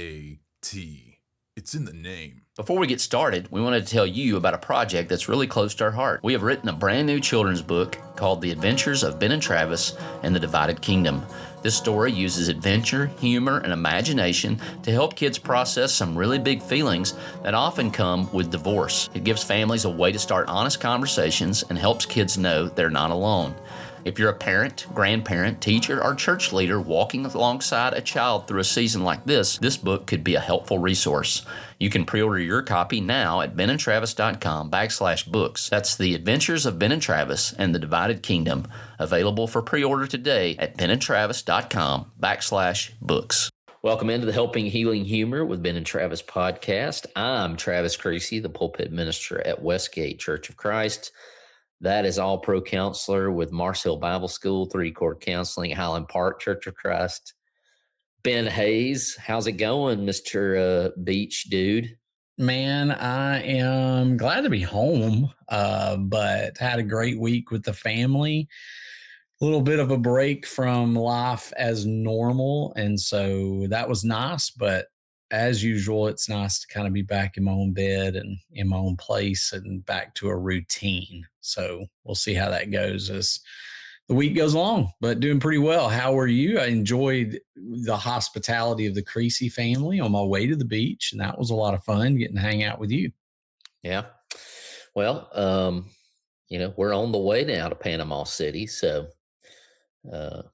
A-T. It's in the name. Before we get started, we wanted to tell you about a project that's really close to our heart. We have written a brand new children's book called The Adventures of Ben and Travis and the Divided Kingdom. This story uses adventure, humor, and imagination to help kids process some really big feelings that often come with divorce. It gives families a way to start honest conversations and helps kids know they're not alone. If you're a parent, grandparent, teacher, or church leader walking alongside a child through a season like this book could be a helpful resource. You can pre-order your copy now at benandtravis.com/books. That's The Adventures of Ben and Travis and the Divided Kingdom, available for pre-order today at benandtravis.com/books. Welcome into the Helping Healing Humor with Ben and Travis podcast. I'm Travis Creasy, the pulpit minister at Westgate Church of Christ. That is all-pro counselor with Mars Hill Bible School, 3-Court Counseling, Highland Park Church of Christ. Ben Hayes, how's it going, Mr. Beach Dude? Man, I am glad to be home, but had a great week with the family. A little bit of a break from life as normal, and so that was nice, but as usual, it's nice to kind of be back in my own bed and in my own place and back to a routine. So we'll see how that goes as the week goes along, but doing pretty well. How are you? I enjoyed the hospitality of the Creasy family on my way to the beach, and that was a lot of fun getting to hang out with you. Yeah. Well, we're on the way now to Panama City, so it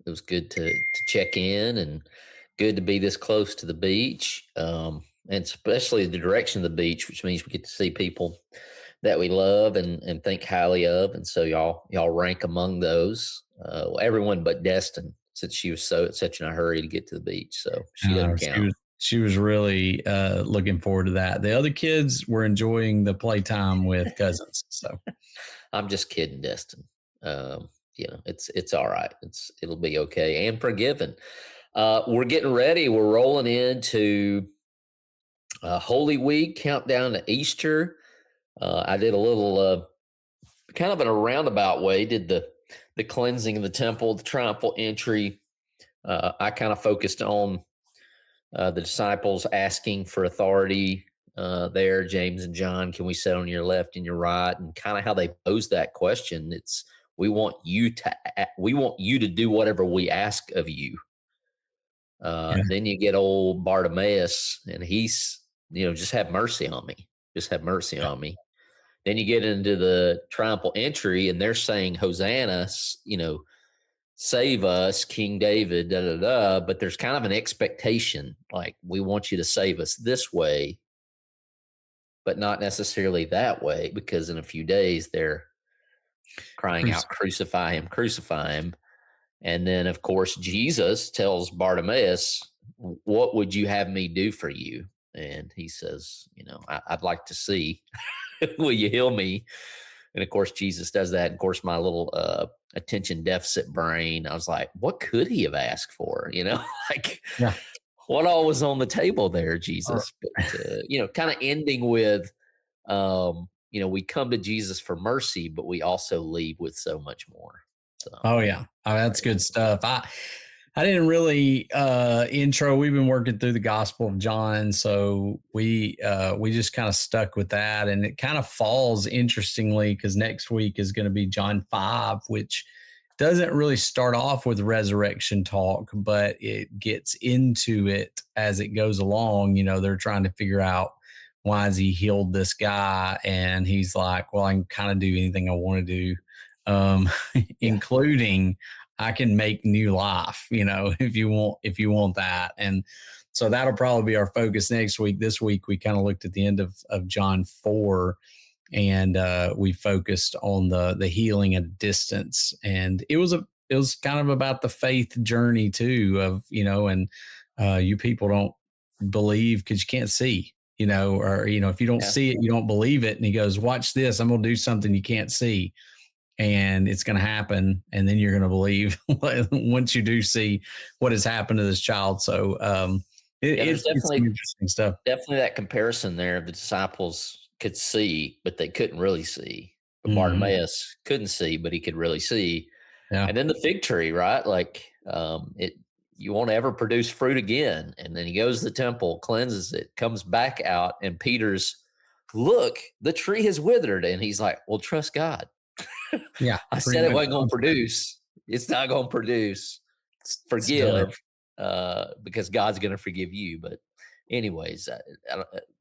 was good to check in and good to be this close to the beach, and especially the direction of the beach, which means we get to see people that we love and think highly of. And so y'all rank among those. Everyone but Destin, since she was such in a hurry to get to the beach, so she doesn't count. She was really looking forward to that. The other kids were enjoying the playtime with cousins. So I'm just kidding, Destin. It's all right. It'll be okay and forgiven. We're getting ready. We're rolling into Holy Week, countdown to Easter. I did a little, kind of in a roundabout way, did the cleansing of the temple, the triumphal entry. I kind of focused on the disciples asking for authority there, James and John, can we sit on your left and your right? And kind of how they posed that question. It's, we want you to do whatever we ask of you. Then you get old Bartimaeus, and he's, just have mercy on me. Just have mercy on me. Then you get into the triumphal entry, and they're saying, Hosanna, save us, King David, da, da, da. But there's kind of an expectation, like, we want you to save us this way, but not necessarily that way, because in a few days they're crying out, crucify him, crucify him. And then, of course, Jesus tells Bartimaeus, what would you have me do for you? And he says, I'd like to see. Will you heal me? And, of course, Jesus does that. And, of course, my little attention deficit brain, I was like, what could he have asked for? What all was on the table there, Jesus? But, kind of ending with, we come to Jesus for mercy, but we also leave with so much more. So, that's good stuff. I didn't really intro. We've been working through the Gospel of John, so we just kind of stuck with that, and it kind of falls interestingly because next week is going to be John 5, which doesn't really start off with resurrection talk, but it gets into it as it goes along. They're trying to figure out why has he healed this guy, and he's like, well, I can kind of do anything I want to do. Including I can make new life, if you want that. And so that'll probably be our focus next week. This week, we kind of looked at the end of John 4, and we focused on the healing at a distance. And it was kind of about the faith journey too of, you people don't believe because you can't see, or, if you don't see it, you don't believe it. And he goes, watch this, I'm going to do something you can't see. And it's going to happen, and then you're going to believe once you do see what has happened to this child. So it's definitely interesting stuff. Definitely that comparison there. The disciples could see, but they couldn't really see. But Bartimaeus couldn't see, but he could really see. Yeah. And then the fig tree, right? Like you won't ever produce fruit again. And then he goes to the temple, cleanses it, comes back out, and Peter's, look, the tree has withered. And he's like, well, trust God. Yeah, I pretty said it much. wasn't going to produce. It's not going to produce. Still, Forgive, because God's going to forgive you. But anyways,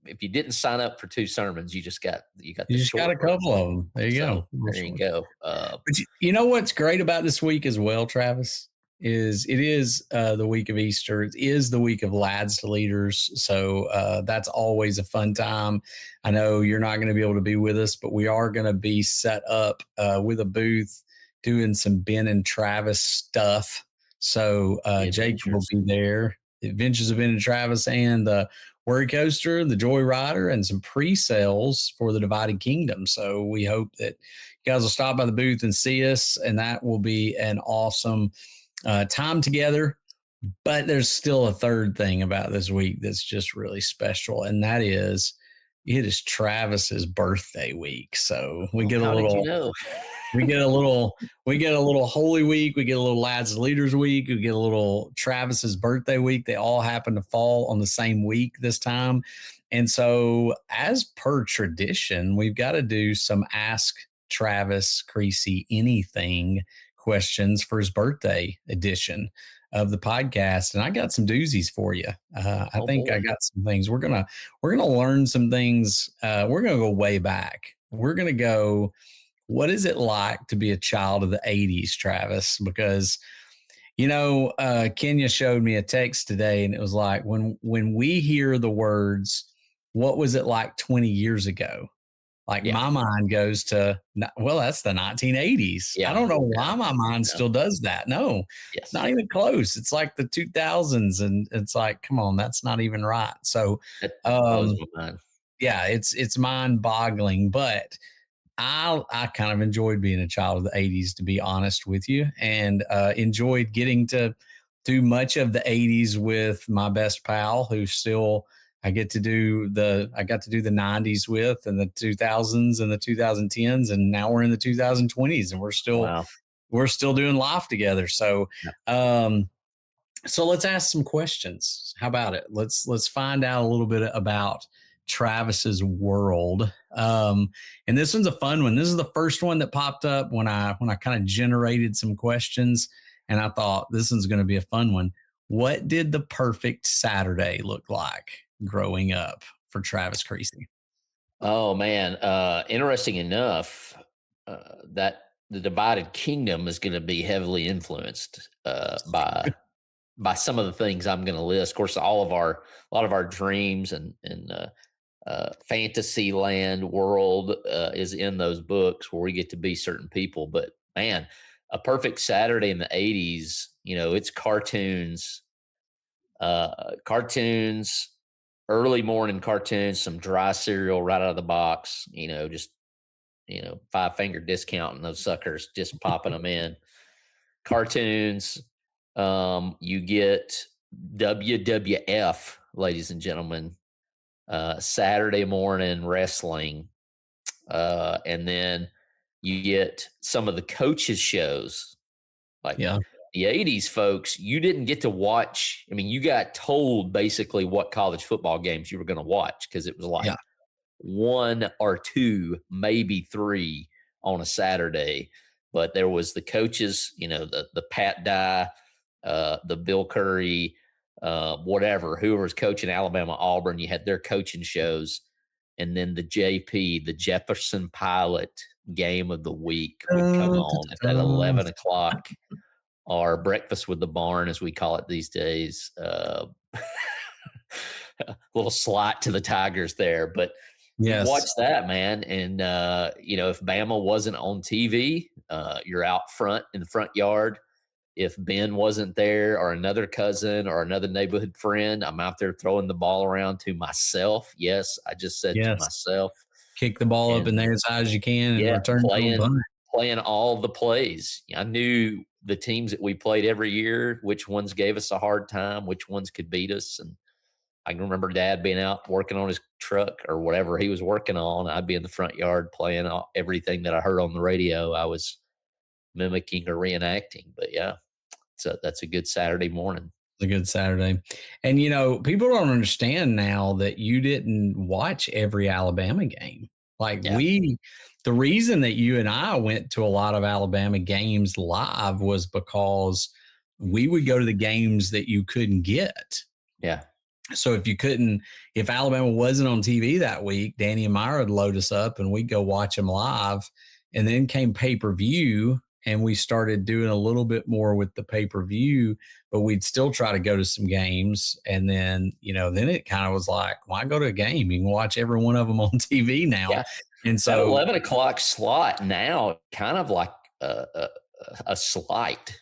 if you didn't sign up for 2 sermons, you got you the just got short a couple of them. There you so go. there you go. But you know what's great about this week as well, Travis, is it is the week of Easter. It is the week of Lads to Leaders. So that's always a fun time. I know you're not going to be able to be with us, but we are going to be set up with a booth doing some Ben and Travis stuff. So Jacob will be there. The Adventures of Ben and Travis and the Worry Coaster, the Joy Rider, and some pre-sales for the Divided Kingdom. So we hope that you guys will stop by the booth and see us, and that will be an awesome time together. But there's still a third thing about this week that's just really special, and that is it is Travis's birthday week. So we get a little, we get a little Holy Week, we get a little Lads Leaders Week, we get a little Travis's birthday week. They all happen to fall on the same week this time. And so, as per tradition, we've got to do some Ask Travis Creasy Anything questions for his birthday edition of the podcast. And I got some doozies for you. I think I got some things. We're gonna learn some things. We're gonna go way back. We're gonna go, what is it like to be a child of the 80s, Travis? Because Kenya showed me a text today, and it was like, when we hear the words, what was it like 20 years ago? Like my mind goes to, well, that's the 1980s. I don't know why my mind still does that. No, not even close. It's like the 2000s, and it's like, come on, that's not even right. So, blows my mind. Yeah, it's mind boggling, but I kind of enjoyed being a child of the 80s, to be honest with you, and enjoyed getting to do much of the 80s with my best pal, who still I got to do the 90s with, and the 2000s and the 2010s, and now we're in the 2020s, and we're still doing life together. So, so let's ask some questions. How about it? Let's find out a little bit about Travis's world. And this one's a fun one. This is the first one that popped up when I kind of generated some questions, and I thought this one's going to be a fun one. What did the perfect Saturday look like growing up for Travis Creasy? Oh man, interesting enough, that the Divided Kingdom is going to be heavily influenced by some of the things I'm going to list. Of course, a lot of our dreams and fantasy land world is in those books where we get to be certain people. But man, a perfect Saturday in the 80s, it's cartoons, early morning cartoons, some dry cereal right out of the box, just, 5-finger discount and those suckers, just popping them in. Cartoons, you get WWF, ladies and gentlemen, Saturday morning wrestling. And then you get some of the coaches shows. Like the 80s folks, you didn't get to watch. I mean, you got told basically what college football games you were going to watch, because it was like 1 or 2, maybe 3 on a Saturday. But there was the coaches, the Pat Dye, the Bill Curry, whatever, whoever was coaching Alabama, Auburn, you had their coaching shows. And then the JP, the Jefferson Pilot game of the week would come on at that 11 o'clock, or Breakfast with the Barn, as we call it these days. A little slight to the Tigers there, but you watch that, man. And, if Bama wasn't on TV, you're out front in the front yard. If Ben wasn't there, or another cousin or another neighborhood friend, I'm out there throwing the ball around to myself. Yes, I just said to myself. Kick the ball up in there as high as you can and return playing all the plays. I knew the teams that we played every year, which ones gave us a hard time, which ones could beat us. And I can remember Dad being out working on his truck or whatever he was working on. I'd be in the front yard playing everything that I heard on the radio. I was mimicking or reenacting. But yeah, so that's a good Saturday morning. a good Saturday. And, people don't understand now that you didn't watch every Alabama game. Like Yeah. the reason that you and I went to a lot of Alabama games live was because we would go to the games that you couldn't get. Yeah. So if Alabama wasn't on TV that week, Danny and Myra would load us up and we'd go watch them live. And then came pay-per-view, and we started doing a little bit more with the pay-per-view, but we'd still try to go to some games. And then, then it kind of was like, why go to a game? You can watch every one of them on TV now. Yeah. And That so 11 o'clock slot now kind of like a slight.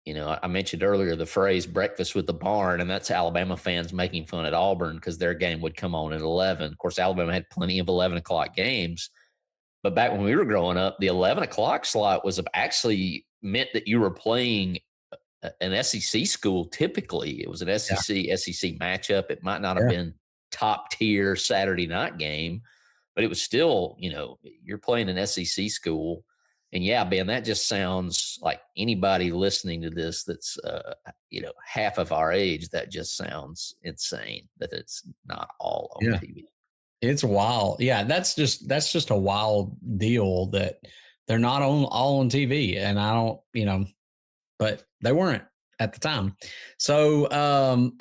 I mentioned earlier the phrase breakfast with the barn, and that's Alabama fans making fun at Auburn because their game would come on at 11. Of course, Alabama had plenty of 11 o'clock games. But back when we were growing up, the 11 o'clock slot was actually meant that you were playing an SEC school. Typically, it was an SEC matchup. It might not have yeah, been top tier Saturday night game, but it was still, you're playing an SEC school. And yeah, Ben, that just sounds like anybody listening to this that's, half of our age, that just sounds insane that it's not all on yeah. TV. It's wild. Yeah, that's just a wild deal that they're not all on TV. And I don't, but they weren't at the time. So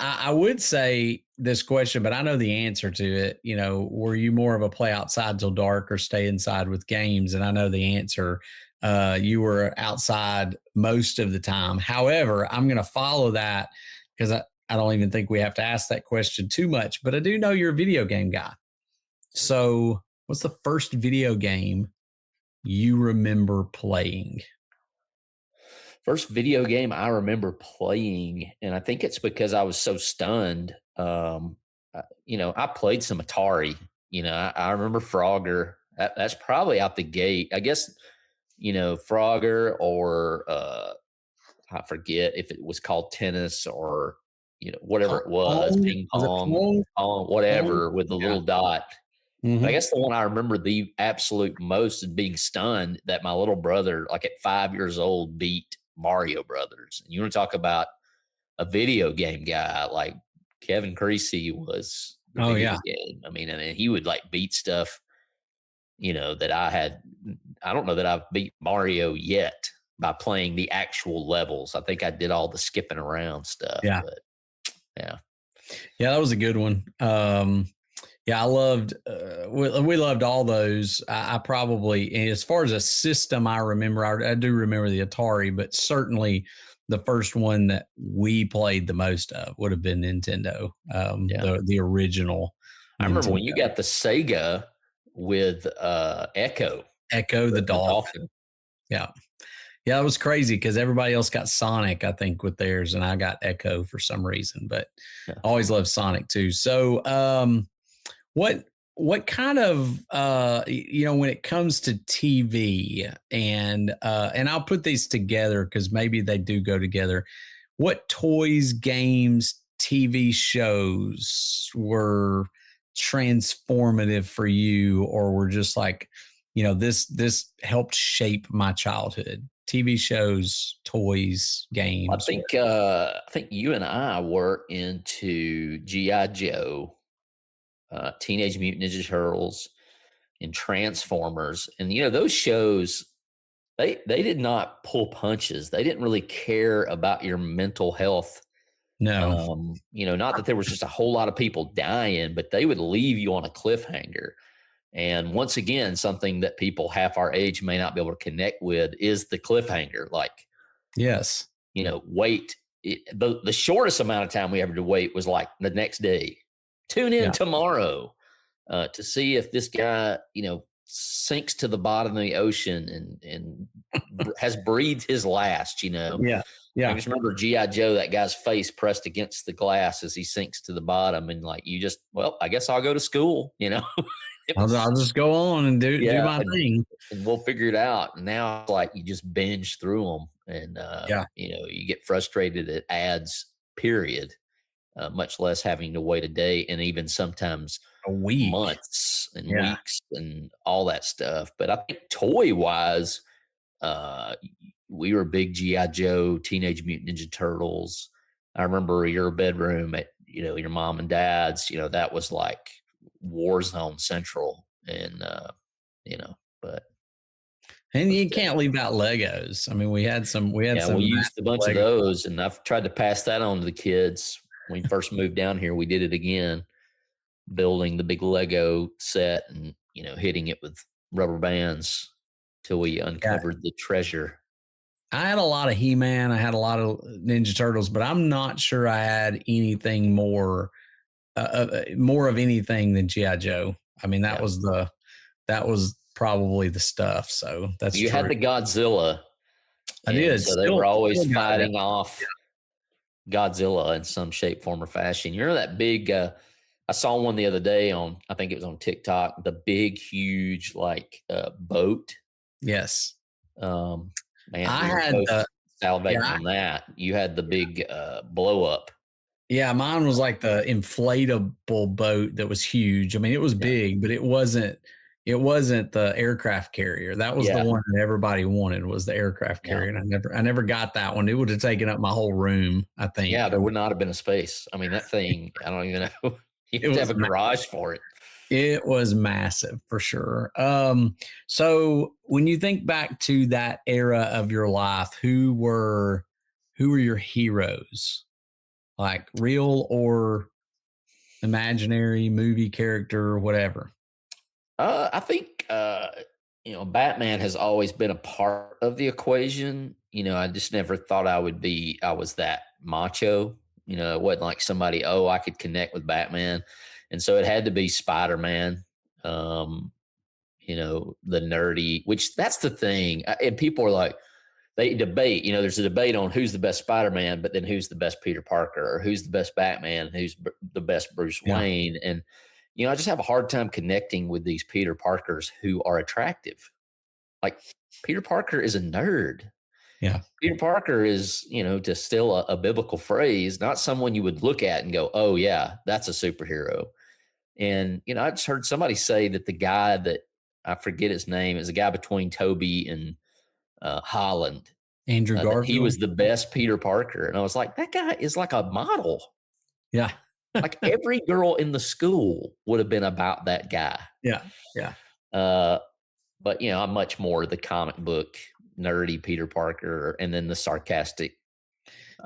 I would say this question, but I know the answer to it. Were you more of a play outside till dark or stay inside with games? And I know the answer. You were outside most of the time. However, I'm going to follow that because I don't even think we have to ask that question too much, but I do know you're a video game guy. So, what's the first video game you remember playing? First video game I remember playing, and I think it's because I was so stunned. I played some Atari. I remember Frogger. That's probably out the gate. I guess, Frogger or I forget if it was called tennis or, whatever it was, Pong? ping Was it pong, Pong? Pong? whatever, with the Yeah. little dot. But I Mhm. guess the one I remember the absolute most is being stunned that my little brother, like at 5 years old, beat Mario Brothers. And you want to talk about a video game guy, like Kevin Creasy was the Oh, video yeah. game. I mean, and he would like beat stuff, that I had. I don't know that I've beat Mario yet by playing the actual levels. I think I did all the skipping around stuff, Yeah. but yeah. Yeah, that was a good one. Yeah, I loved, we loved all those. I probably, and as far as a system, I remember, I do remember the Atari, but certainly the first one that we played the most of would have been Nintendo, Yeah. the original I remember when Nintendo. you got the Sega with Echo, Echo the the Dolphin. Dolphin. Yeah. Yeah, it was crazy because everybody else got Sonic, I think, with theirs, and I got Echo for some reason, but Yeah. I always loved Sonic too. So, what kind of when it comes to TV and I'll put these together because maybe they do go together. What toys, games, TV shows were transformative for you, or were just like, this helped shape my childhood? TV shows, toys, I games. think I think you and I were into GI Joe, Teenage Mutant Ninja Turtles, and Transformers, and those shows. They did not pull punches. They didn't really care about your mental health. No. Not that there was just a whole lot of people dying, but they would leave you on a cliffhanger. And once again, something that people half our age may not be able to connect with is the cliffhanger. Like, Yes. wait. The shortest amount of time we ever to wait was like the next day. Tune in Yeah. tomorrow to see if this guy, sinks to the bottom of the ocean and has breathed his last. Yeah. I Yeah. just remember GI Joe, that guy's face pressed against the glass as he sinks to the bottom, and like I guess I'll go to school. It I'll was just go on and do yeah, my thing. and we'll figure it out. And now it's like you just binge through them, and Yeah. you get frustrated at ads. Period. Much less having to wait a day and even sometimes A week. months and Yeah. weeks and all that stuff. But I think toy wise, uh, we were big GI Joe, Teenage Mutant Ninja Turtles. I remember your bedroom at, your mom and dad's, that was like war zone central. And, but, And but you can't leave out Legos. I mean, we had yeah, we some used a massive bunch of Lego. those, and I've tried to pass that on to the kids. When we first moved down here, we did it again, building the big Lego set and, hitting it with rubber bands till we Yeah, uncovered the treasure. I had a lot of He-Man. I had a lot of Ninja Turtles, but I'm not sure I had anything more of anything than GI Joe. I mean, Yeah. that was probably the stuff. So that's You had true. the Godzilla, I and did. so they were always Still got it. fighting off Godzilla in some shape, form, or fashion. You know that big I saw one the other day on, I think it was on TikTok, the big, huge boat. Yes, Um, man, I we were had both the yeah, salivating on that. You had the big blow up. yeah. Mine was like the inflatable boat that was huge. I mean, it was Yeah. big, but it wasn't the aircraft carrier. That was the Yeah. one that everybody wanted, was the aircraft Yeah. carrier, and I never got that one. It would have taken up my whole room, I Yeah. think. There would not have been a space. I mean, that thing, I don't even know. You It have to have was a garage for it. It was massive for sure. So when you think back to that era of your life, who were your heroes? Like real or imaginary movie character or whatever? I think Batman has always been a part of the equation. I just never thought I was that macho. It wasn't like somebody, oh, I could connect with Batman. And so it had to be Spider-Man. Um, the nerdy, which that's the thing. And people are like, they debate, there's a debate on who's the best Spider-Man, but then who's the best Peter Parker, or who's the best Batman, the best Bruce Yeah. Wayne. And, I just have a hard time connecting with these Peter Parkers who are attractive. Like Peter Parker is a nerd. Yeah. Peter Parker is, to steal a biblical phrase, not someone you would look at and go, oh yeah, that's a superhero. And, I just heard somebody say that the guy that, I forget his name, is a guy between Toby and Holland, Andrew that he Garfield. was the best Peter Parker. And I was like, that guy is like a model. Yeah. Like every girl in the school would have been about that guy. Yeah. Yeah. Uh, but, I'm much more the comic book nerdy Peter Parker, and then the sarcastic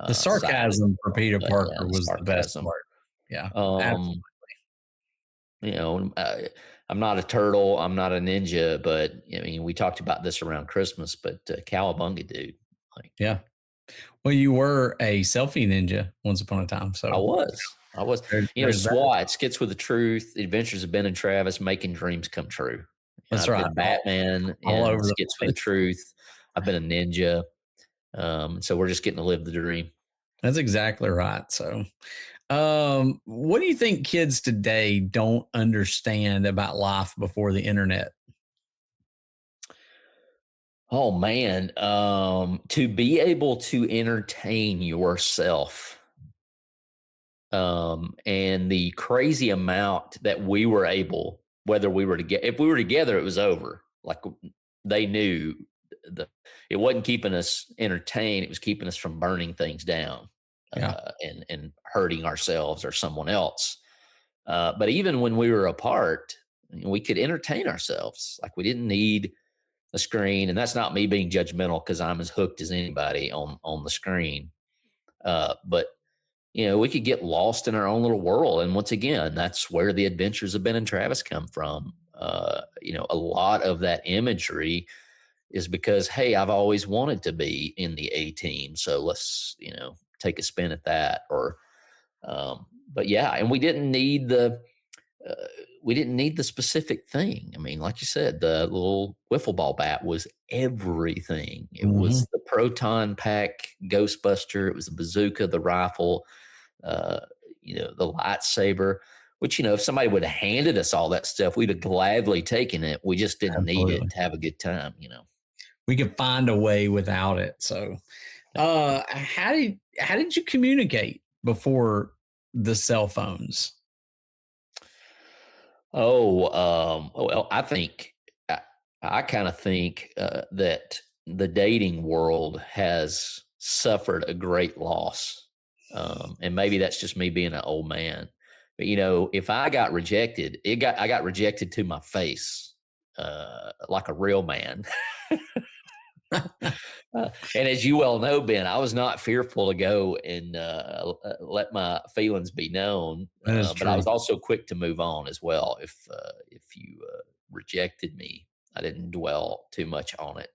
The side of it. sarcasm for Peter But yeah, Parker the was the best sarcasm. part. Yeah. Absolutely. Um, I'm not a turtle. I'm not a ninja, but I mean, we talked about this around Christmas, but Cowabunga, dude, like Yeah. Well, you were a selfie ninja once upon a time. I So was, I was, there's that. SWAT, Skits with the Truth, The Adventures of Ben and Travis, making dreams come true. That's I've right. been Batman All over and the Skits with the place. Truth. I've been a ninja. So we're just getting to live the dream. That's exactly right. So, what do you think kids today don't understand about life before the internet? Oh man, to be able to entertain yourself, and the crazy amount that we were able, whether we were together, if we were together, it was over. Like they knew the, it wasn't keeping us entertained; it was keeping us from burning things down, Yeah. and hurting ourselves or someone else. But even when we were apart, we could entertain ourselves. Like we didn't need a screen, and that's not me being judgmental because I'm as hooked as anybody on the screen. But we could get lost in our own little world, and once again, that's where the adventures of Ben and Travis come from. A lot of that imagery is because, hey, I've always wanted to be in the A team, so let's take a spin at that. Or, but yeah, and uh, we didn't need the specific thing. I mean, like you said, the little wiffle ball bat was everything. It Mhm. was the proton pack Ghostbuster. It was the bazooka, the rifle, uh, the lightsaber. Which if somebody would have handed us all that stuff, we'd have gladly taken it. We just didn't need it Absolutely. to have a good time. We could find a way without it. So, how did you communicate before the cell phones? Well, I kind of think that the dating world has suffered a great loss. And maybe that's just me being an old man. But if I got rejected, I got rejected to my face, like a real man. And as you well know, Ben, I was not fearful to go and let my feelings be known, That is but I true. was also quick to move on as well. If you rejected me, I didn't dwell too much on it.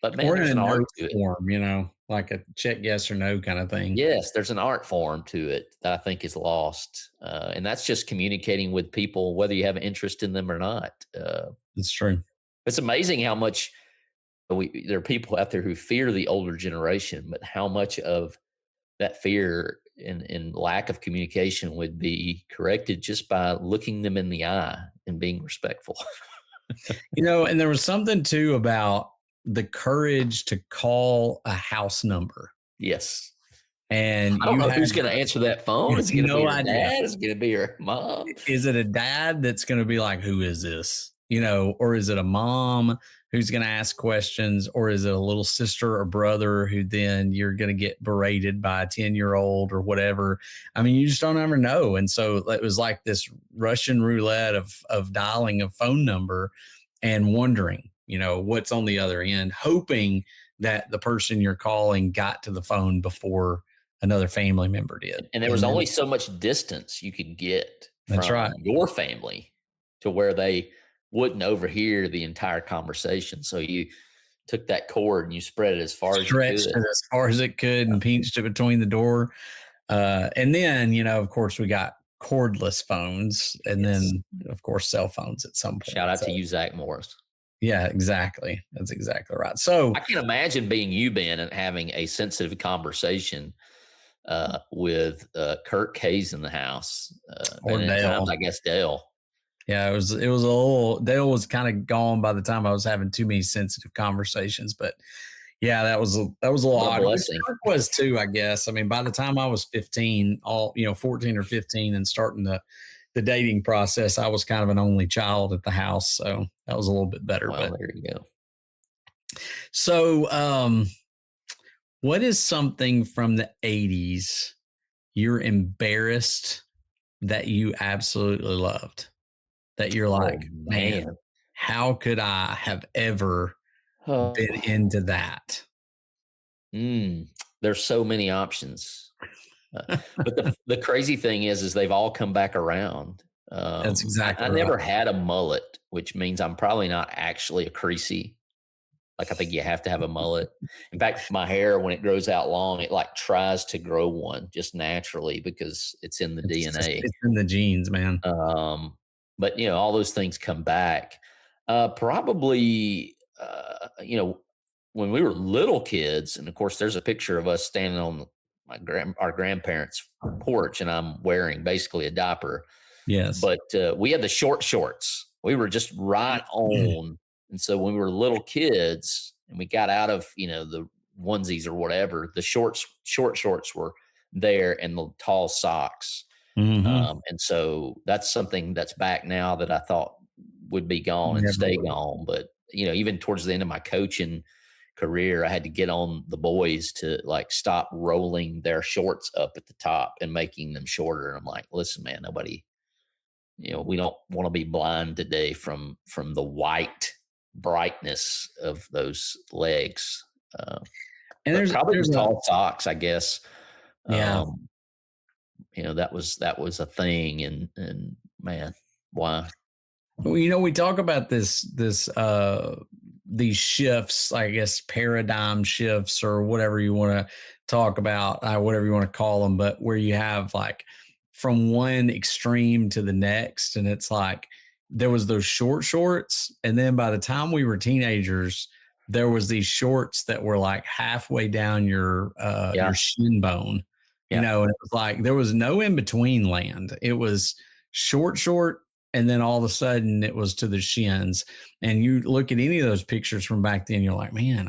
But man, Or in there's a an art note to it. form, like a check yes or no kind of thing. Yes, there's an art form to it that I think is lost, and that's just communicating with people, whether you have an interest in them or not. That's true. It's amazing how much there are people out there who fear the older generation, but how much of that fear and lack of communication would be corrected just by looking them in the eye and being respectful. And there was something too about the courage to call a house number. Yes. And I don't you know had who's going to answer that phone. Is it going to be no your idea. dad? Is it going to be your mom? Is it a dad that's going to be like, who is this? Or is it a mom who's going to ask questions? Or is it a little sister or brother who then you're going to get berated by a 10-year-old or whatever? I mean, you just don't ever know. And so it was like this Russian roulette of dialing a phone number and wondering, what's on the other end, hoping that the person you're calling got to the phone before another family member did. And there was only so much distance you could get That's from right. your family to where they wouldn't overhear the entire conversation. So you took that cord and you spread it as far as you Stretched could. it as far as it could and pinched it between the door. And then, of course, we got cordless phones and Yes. then, of course, cell phones at some point. Shout out to you, Zach Morris. Yeah, exactly. That's exactly right. So I can't imagine being you, Ben, and having a sensitive conversation with Kirk Hayes in the house. or And at Dale. times, I guess Dale. Yeah, it was a little, Dale was kind of gone by the time I was having too many sensitive conversations, but yeah, that was a little What a odd. blessing. It was too, I guess. I mean, by the time I was 15, 14 or 15 and starting the dating process, I was kind of an only child at the house. So that was a little bit better. Well, But there you go. so what is something from the 80s you're embarrassed that you absolutely loved? That you're like, man, how could I have ever been into that? There's so many options. But the crazy thing is they've all come back around. That's exactly I right. never had a mullet, which means I'm probably not actually a creasy. Like, I think you have to have a mullet. In fact, my hair, when it grows out long, it like tries to grow one just naturally because it's in the DNA. It's in the genes, man. But all those things come back. Probably, when we were little kids, and of course, there's a picture of us standing on our grandparents' porch, and I'm wearing basically a diaper. Yes. But we had the short shorts. We were just right on. And so when we were little kids and we got out of, the onesies or whatever, the short shorts were there and the tall socks. Mm-hmm. And so that's something that's back now that I thought would be gone and stay gone. But, even towards the end of my coaching career, I had to get on the boys to like stop rolling their shorts up at the top and making them shorter. And I'm like, listen, man, nobody, we don't want to be blind today from the white brightness of those legs. And there's probably the tall socks, I guess. Yeah. That was a thing, and man, why? Well, we talk about these shifts, I guess, paradigm shifts or whatever you want to talk about, whatever you want to call them, but where you have like from one extreme to the next. And it's like there was those short shorts. And then by the time we were teenagers, there was these shorts that were like halfway down your shin bone, and it was like there was no in between land. It was short, and then all of a sudden it was to the shins. And you look at any of those pictures from back then, you're like, man,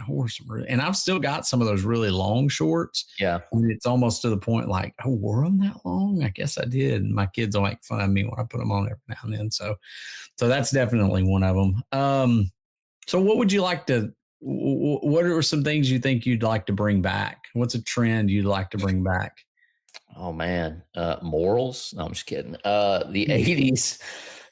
and I've still got some of those really long shorts. Yeah. And it's almost to the point like, oh, wore them that long? I guess I did. And my kids will make fun of me when I put them on every now and then. So that's definitely one of them. So what would you like to What are some things you think you'd like to bring back? What's a trend you'd like to bring back? Oh man, morals? No, I'm just kidding. The Hmm. 80's,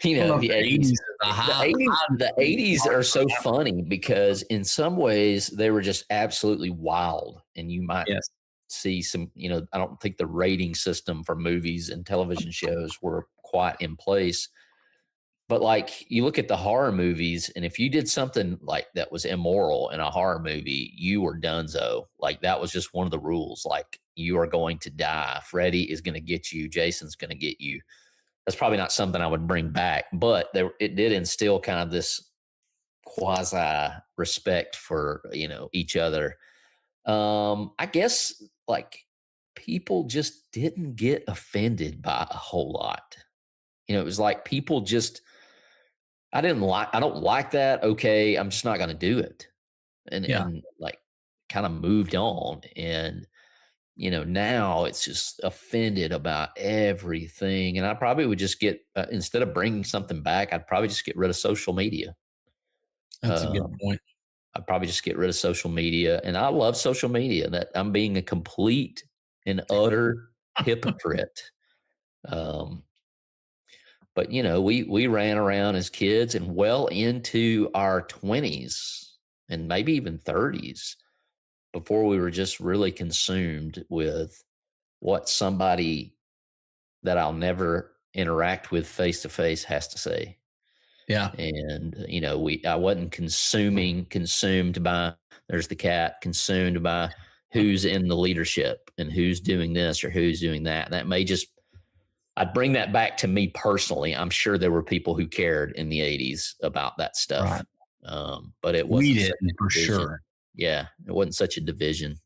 I don't know if the the 80's. 80s is a The high, 80's, high the 80's are so funny because in some ways they were just absolutely wild. And you might yes. see some, I don't think the rating system for movies and television shows were quite in place. But like you look at the horror movies, and if you did something like that was immoral in a horror movie, you were donezo. Like that was just one of the rules. Like you are going to die. Freddy is going to get you. Jason's going to get you. That's probably not something I would bring back, but it did instill kind of this quasi respect for each other. I guess like people just didn't get offended by a whole lot. It was like people just I don't like that. Okay, I'm just not going to do it. Yeah. And like kind of moved on. And now it's just offended about everything. And I probably would just get instead of bringing something back, I'd probably just get rid of social media. That's a good Um, point. I'd probably just get rid of social media. And I love social media. That I'm being a complete and utter hypocrite. Um, but we ran around as kids and well into our 20s and maybe even 30s before we were just really consumed with what somebody that I'll never interact with face to face has to say. Yeah. And I wasn't consumed by there's the cat, consumed by who's in the leadership and who's doing this or who's doing that. And that may just I'd bring that back to me personally. I'm sure there were people who cared in the 80's about that stuff. Right. But it We wasn't such didn't a for division. sure. Yeah, it wasn't such a division.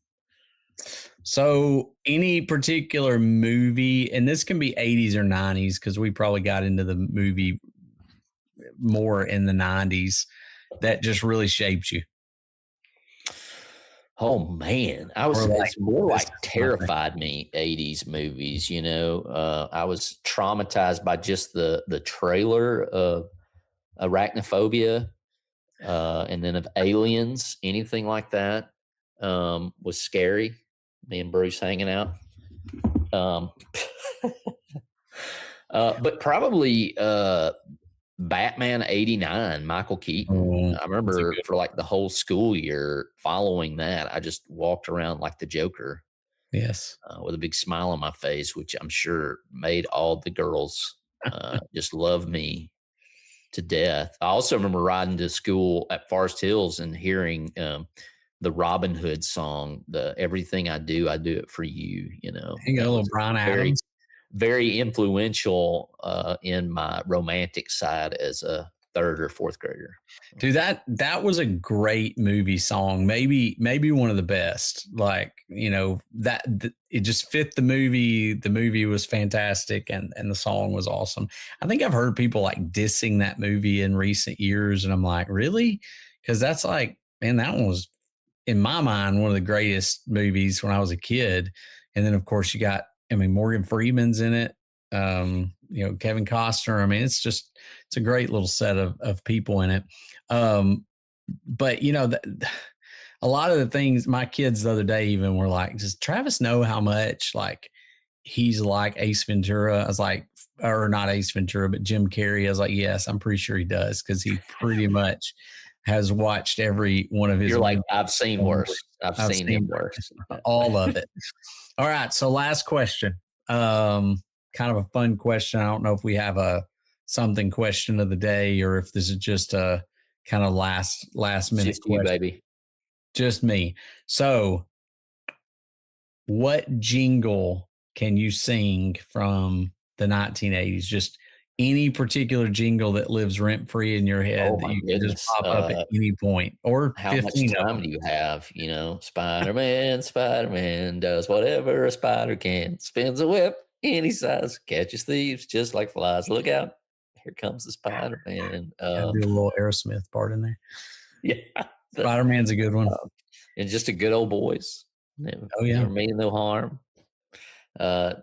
So, any particular movie, and this can be 80s or 90s, because we probably got into the movie more in the 90s, that just really shaped you? Oh man, Or like, it's more this like is my thing. terrified me 80's movies, I was traumatized by just the trailer of Arachnophobia, and then of Aliens, anything like that, was scary. Me and Bruce hanging out. Um, but probably Batman '89, Michael Keaton. Oh, I that's a remember good for like the whole school year following that, I just walked around like the Joker Yes. with a big smile on my face, which I'm sure made all the girls just love me to death. I also remember riding to school at Forest Hills and hearing the Robin Hood song, "The Everything I do it for you." You got a That little was Brian very, Adams. very influential in my romantic side as a third or fourth grader. Dude, that was a great movie song. Maybe one of the best. Like, it just fit the movie. The movie was fantastic, and the song was awesome. I think I've heard people like dissing that movie in recent years, and I'm like, really? Because that's like, man, that one was in my mind one of the greatest movies when I was a kid. And then of course you got, I mean, Morgan Freeman's in it. Kevin Costner. I mean, it's a great little set of people in it. Um, but a lot of the things my kids the other day even were like, does Travis know how much like he's like Ace Ventura? I was like, or not Ace Ventura, but Jim Carrey. I was like, yes, I'm pretty sure he does because he pretty much has watched every one of his You're like, movies. I've seen worse. I've I've seen him seen worse. all of it. All right. So last question. Kind of a fun question. I don't know if we have a something question of the day or if this is just a kind of last It's minute just you, question. baby. Just me. So what jingle can you sing from the 1980s? Just any particular jingle that lives rent free in your Oh head that my you can just goodness. pop up at any point, or How much 15 of time them. do you have? Spider Man does whatever a spider can. Spins a web any size, catches thieves just like flies. Look out. Here comes the Spider Man. Got to do a little Aerosmith part in there. Yeah. The, Spider Man's a good one. and just a good old voice. Never, Oh, yeah. never mean no harm. Uh,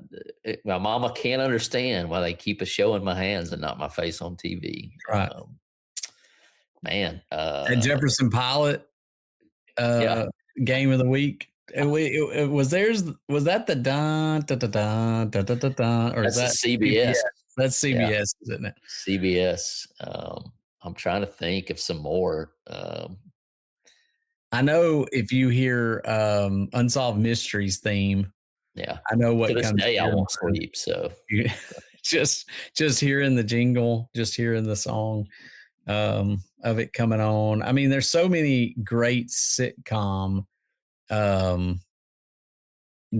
my mama can't understand why they keep a show in my hands and not my face on TV. Right. Man. That Jefferson Pilot. Yeah. game of the week. Was that the dun da da da da da da da, or is That's the that CBS. CBS? That's Yeah, CBS, isn't it? CBS. I'm trying to think of some more. I know if you hear Unsolved Mysteries theme, Yeah. I know To what this comes to day, I your won't mind. sleep. So You- just hearing the jingle, just hearing the song of it coming on. I mean, there's so many great sitcom um,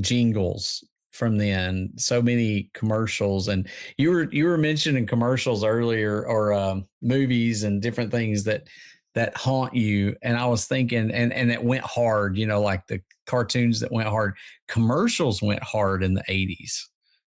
jingles from then, so many commercials. And you were mentioning commercials earlier, or movies and different things that haunt you. And I was thinking, and it went hard, like the cartoons that went hard. Commercials went hard in the 80s.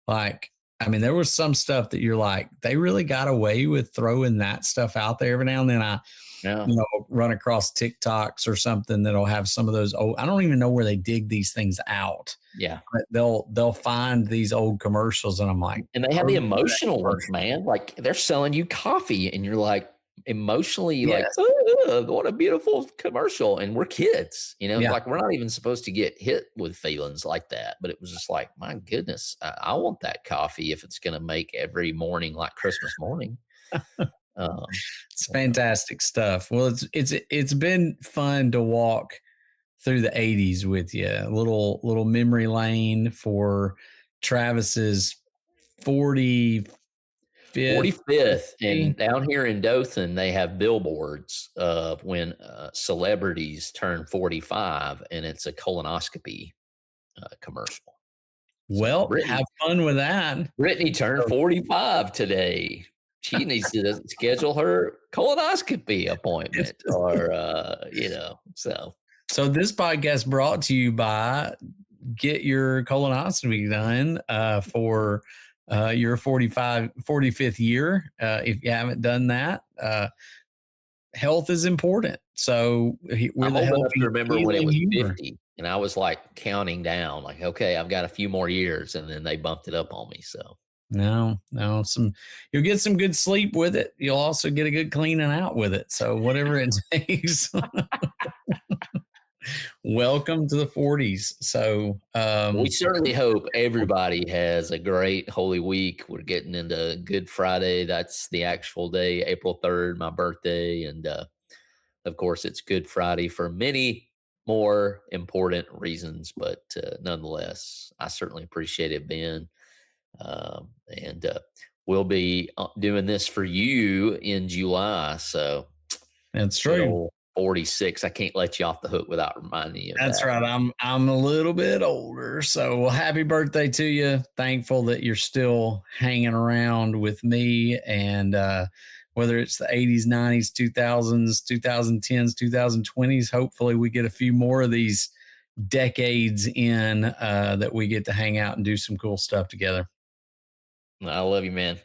Like, I mean, there was some stuff that you're like, they really got away with throwing that stuff out there. Every now and then yeah, run across TikToks or something that'll have some of those old, I don't even know where they dig these things out, yeah. but they'll find these old commercials, and I'm like, And they I have the remember that emotional ones, commercial. man. Like they're selling you coffee, and you're like emotionally like, Yes. oh, what a beautiful commercial. And we're kids, Yeah. like we're not even supposed to get hit with feelings like that. But it was just like, my goodness, I want that coffee if it's going to make every morning like Christmas morning. Um, It's uh, fantastic stuff. Well, it's been fun to walk through the 80s with you. A little memory lane for Travis's 45th 45th, birthday. and down here in Dothan, they have billboards of when celebrities turn 45, and it's a colonoscopy commercial. So Well, have fun with that. Brittany turned 45 today. She needs to schedule her colonoscopy appointment, or so. So this podcast brought to you by get your colonoscopy done for your 45th year. If you haven't done that, health is important. So we're I'm the old enough to Helping remember when it Healing was Humor. 50, and I was like counting down, like, okay, I've got a few more years, and then they bumped it up on me. So No, you'll get some good sleep with it. You'll also get a good cleaning out with it. So whatever it takes. Welcome to the 40s. So we certainly hope everybody has a great Holy Week. We're getting into Good Friday. That's the actual day, April 3rd, my birthday. And of course, it's Good Friday for many more important reasons. But nonetheless, I certainly appreciate it, Ben. And we'll be doing this for you in July. So that's good true. old 46. I can't let you off the hook without reminding you of That's that. right. I'm a little bit older. So well, happy birthday to you. Thankful that you're still hanging around with me. And whether it's the 80s, 90s, 2000s, 2010s, 2020s, hopefully we get a few more of these decades in that we get to hang out and do some cool stuff together. I love you, man.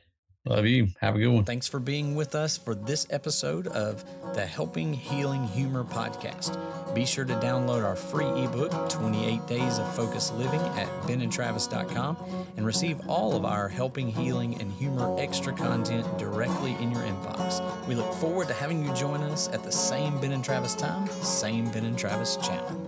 Love you. Have a good one. Thanks for being with us for this episode of the Helping Healing Humor podcast. Be sure to download our free ebook, 28 Days of Focused Living, at benandtravis.com and receive all of our Helping Healing and Humor extra content directly in your inbox. We look forward to having you join us at the same Ben and Travis time, same Ben and Travis channel.